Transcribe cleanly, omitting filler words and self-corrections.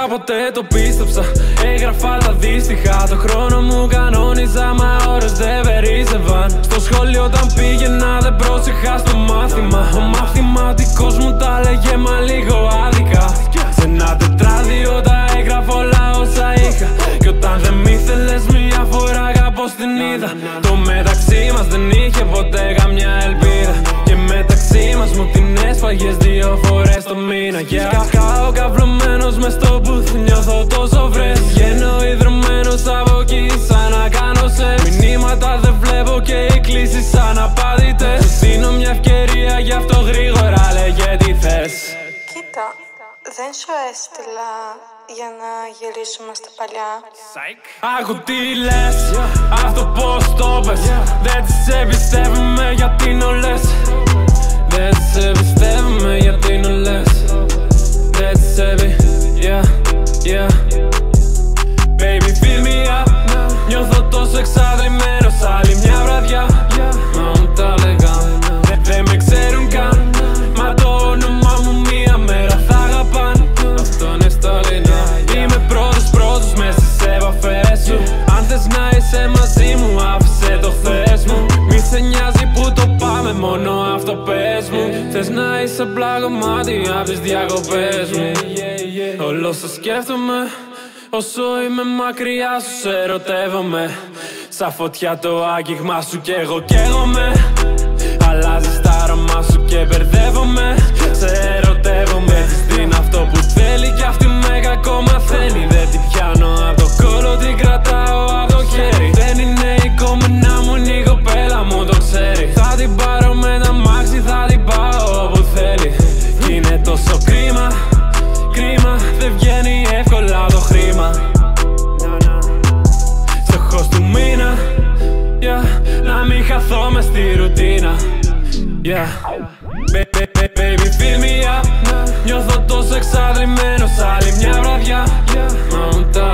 ποτέ το πίστεψα. Έγραφα τα δύστιχα, το χρόνο μου κανόνιζα, μα ώρες δεν περίσσευαν. Στο σχολείο όταν πήγαινα δεν πρόσεχα στο μάθημα. Ο μαθηματικός μου τα λέγε μα λίγο άδικα. Σε ένα τετράδιο τα έγραφα όλα όσα είχα. Κι όταν δεν μ' ήθελες μια φορά κάπως την είδα. Το μεταξύ μας δεν είχε ποτέ καμιά ελπίδα. Και μεταξύ μας μου την έσφαγες 2 φορές το μήνα. Σκάω καυλωμένος μες στο booth, νιώθω τόσο βρες. Βγαίνω ιδρωμένος από εκεί σαν να κάνω σεξ. Μηνύματα δεν βλέπω και οι κλήσεις σαν απάντητες. Σου δίνω μια ευκαιρία γι' αυτό γρήγορα λέγε τι θες. Κοίτα, δεν σου έστειλα για να γυρίσουμε στα παλιά. Άκου τι λες, αυτό πως το πες. Δεν τις εμπιστεύομαι γιατί είναι όλες. Δεν τις εμπιστεύομαι γιατί είναι όλες. Δεν τις yeah. Baby fill me up. Νιώθω τόσο εξαντλημένος άλλη μια βραδιά. Μα μου τα λέγαν, δεν με ξέρουν καν. Μα το όνομά μου μια μέρα θα αγαπάν. Αυτό είναι στα λινά. Είμαι πρώτος μες στις επαφές σου. Αν θες να είσαι μαζί μου άφησε το χθες μου. Μη σε νοιάζει που το πάμε, μόνο αυτό πες μου. Θες να είσαι απλά κομμάτι απ' τις διακοπές μου. Όλο σε σκέφτομαι όσο είμαι μακριά σου, σε ερωτεύομαι. Σαν φωτιά το άγγιγμα σου κι εγώ καίγομαι. Αλλάζεις τα αρώμα σου και μπερδεύομαι. Σε ερωτεύομαι. Στην αυτό που θέλει κι αυτή με κακό μαθαίνει. Δεν την πιάνω απ' το κόλλο, την κρατάω απ' το χέρι. Δεν είναι η κομμένα μου, είναι η κοπέλα μου, το ξέρει. Θα την πάρω με τα μάξι, θα την πάω όπου θέλει. Κι είναι τόσο κρίμα, δεν βγαίνει εύκολα το χρήμα. Στόχος του μήνα, να μην χαθώ μες στη ρουτίνα. Baby fill me up. Νιώθω τόσο εξαντλημένος άλλη μια βραδιά. Μα μου τα